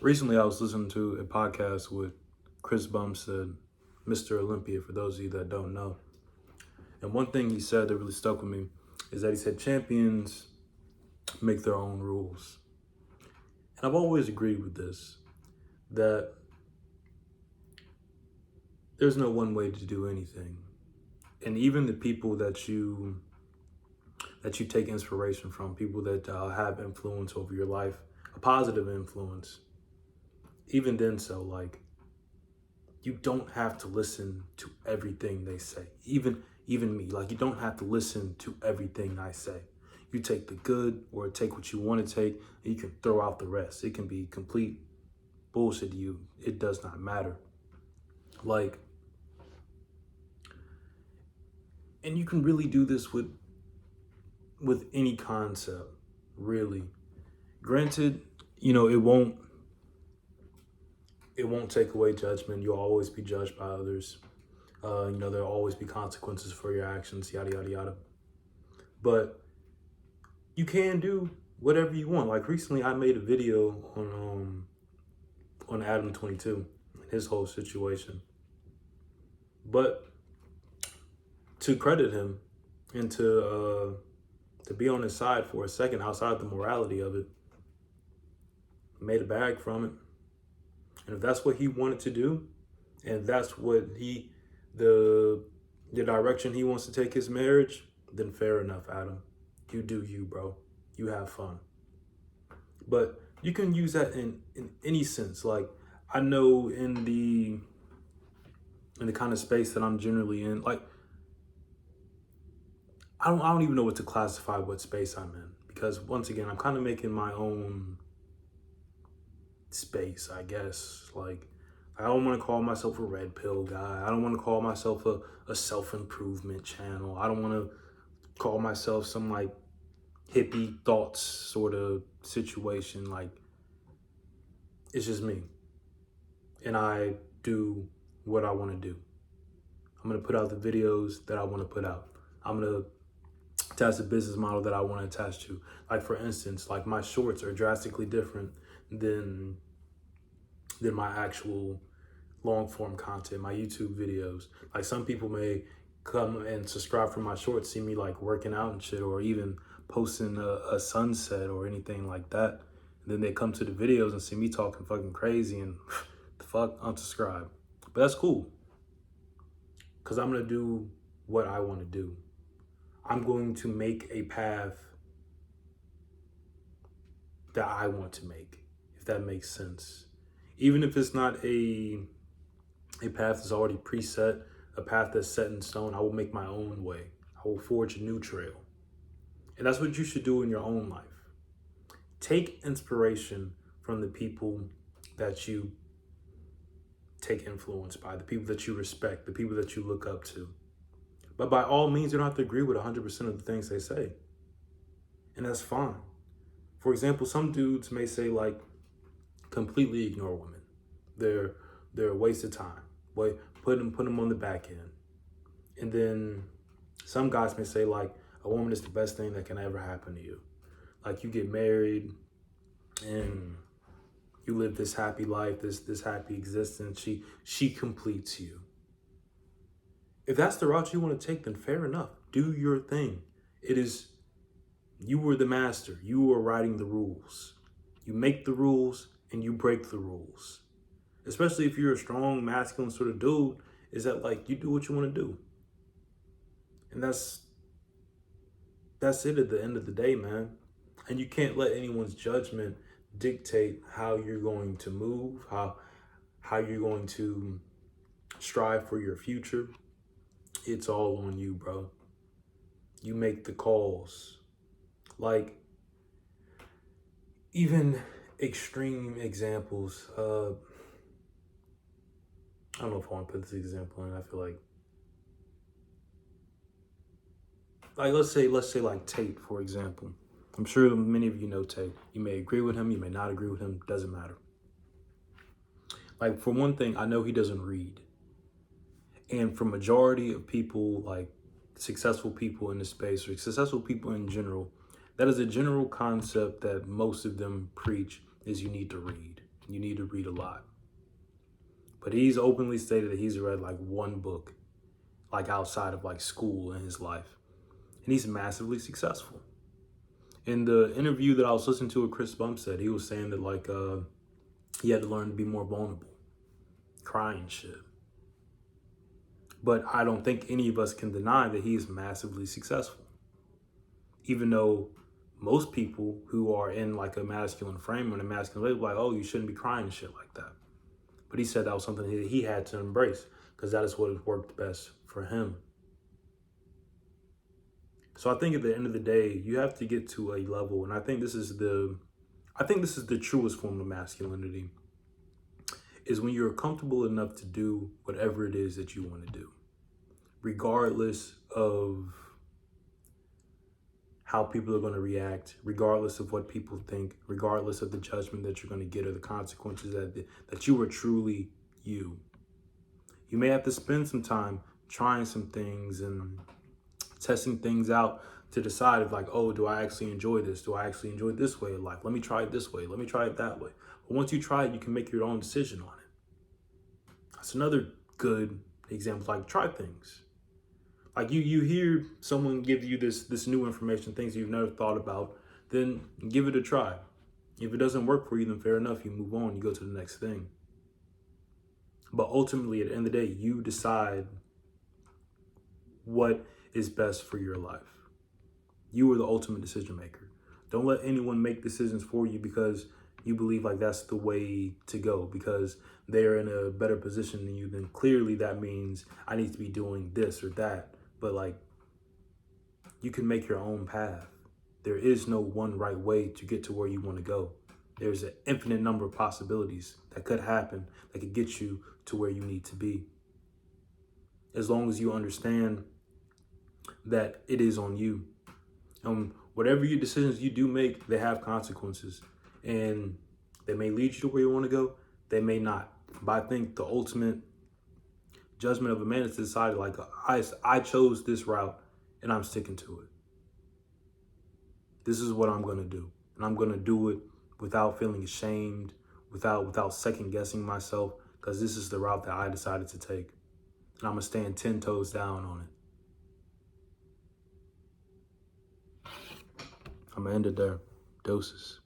Recently, I was listening to a podcast with Chris Bumstead, Mr. Olympia, for those of you that don't know. And one thing he said that really stuck with me is that he said champions make their own rules. And I've always agreed with this, that there's no one way to do anything. And even the people that you take inspiration from, people that have influence over your life, a positive influence, even then, so like you don't have to listen to everything they say. Even me, like you don't have to listen to everything I say. You take the good or take what you want to take, and you can throw out the rest. It can be complete bullshit to you. It does not matter. Like, and you can really do this with any concept, really. Granted, it won't take away judgment. You'll always be judged by others. There'll always be consequences for your actions, yada yada yada. But you can do whatever you want. Like recently, I made a video on Adam 22 and his whole situation. But to credit him and to be on his side for a second, outside the morality of it, made a bag from it. And if that's what he wanted to do, and that's what the direction he wants to take his marriage, then fair enough, Adam. You do you, bro. You have fun. But you can use that in any sense. Like I know in the kind of space that I'm generally in, like I don't even know what to classify what space I'm in. Because once again, I'm kind of making my own space, I guess. Like I don't want to call myself a red pill guy. I don't want to call myself a self-improvement channel. I don't want to call myself some like hippie thoughts sort of situation. Like it's just me. And I do what I want to do. I'm going to put out the videos that I want to put out. I'm going to attach a business model that I want to attach to. Like for instance, like my shorts are drastically different than my actual long form content, my YouTube videos. Like some people may come and subscribe for my shorts, see me like working out and shit, or even posting a sunset or anything like that. And then they come to the videos and see me talking fucking crazy and the fuck, unsubscribe. But that's cool. Cause I'm gonna do what I want to do. I'm going to make a path that I want to make, if that makes sense. Even if it's not a path that's already preset, a path that's set in stone, I will make my own way. I will forge a new trail. And that's what you should do in your own life. Take inspiration from the people that you take influence by, the people that you respect, the people that you look up to. But by all means, you don't have to agree with 100% of the things they say. And that's fine. For example, some dudes may say like, completely ignore women. They're a waste of time. Put them on the back end. And then some guys may say like, a woman is the best thing that can ever happen to you. Like you get married and you live this happy life, this happy existence. She completes you. If that's the route you want to take, then fair enough. Do your thing. You were the master. You were writing the rules. You make the rules and you break the rules. Especially if you're a strong, masculine sort of dude, is that like you do what you want to do. And that's it at the end of the day, man. And you can't let anyone's judgment dictate how you're going to move, how you're going to strive for your future. It's all on you, bro. You make the calls. Like, even extreme examples. I don't know if I want to put this example in. I feel like let's say like Tate, for example. I'm sure many of you know Tate. You may agree with him, you may not agree with him, doesn't matter. Like for one thing, I know he doesn't read. And for majority of people, like successful people in the space or successful people in general, that is a general concept that most of them preach is you need to read. You need to read a lot. But he's openly stated that he's read like one book, like outside of like school in his life. And he's massively successful. In the interview that I was listening to with Chris Bumstead, he was saying that like he had to learn to be more vulnerable, crying shit. But I don't think any of us can deny that he is massively successful. Even though most people who are in like a masculine frame or in a masculine label, like, oh, you shouldn't be crying and shit like that. But he said that was something that he had to embrace because that is what has worked best for him. So I think at the end of the day, you have to get to a level, and I think this is the truest form of masculinity, is when you're comfortable enough to do whatever it is that you want to do, regardless of how people are going to react, regardless of what people think, regardless of the judgment that you're going to get or the consequences that you are truly you. You may have to spend some time trying some things and testing things out to decide if like, oh, do I actually enjoy this? Do I actually enjoy this way of life? Let me try it this way. Let me try it that way. But once you try it, you can make your own decision on it. That's another good example. Like, try things. Like you hear someone give you this new information, things you've never thought about, then give it a try. If it doesn't work for you, then fair enough, you move on, you go to the next thing. But ultimately, at the end of the day, you decide what is best for your life. You are the ultimate decision maker. Don't let anyone make decisions for you because you believe like that's the way to go, because they're in a better position than you. Then clearly that means I need to be doing this or that. But like, you can make your own path. There is no one right way to get to where you want to go. There's an infinite number of possibilities that could happen that could get you to where you need to be. As long as you understand that it is on you. Whatever your decisions you do make, they have consequences. And they may lead you to where you want to go. They may not. But I think the ultimate judgment of a man is to decide, like, I chose this route and I'm sticking to it. This is what I'm going to do. And I'm going to do it without feeling ashamed, without second guessing myself, because this is the route that I decided to take. And I'm going to stand 10 toes down on it. I'm going to end it there. Doses.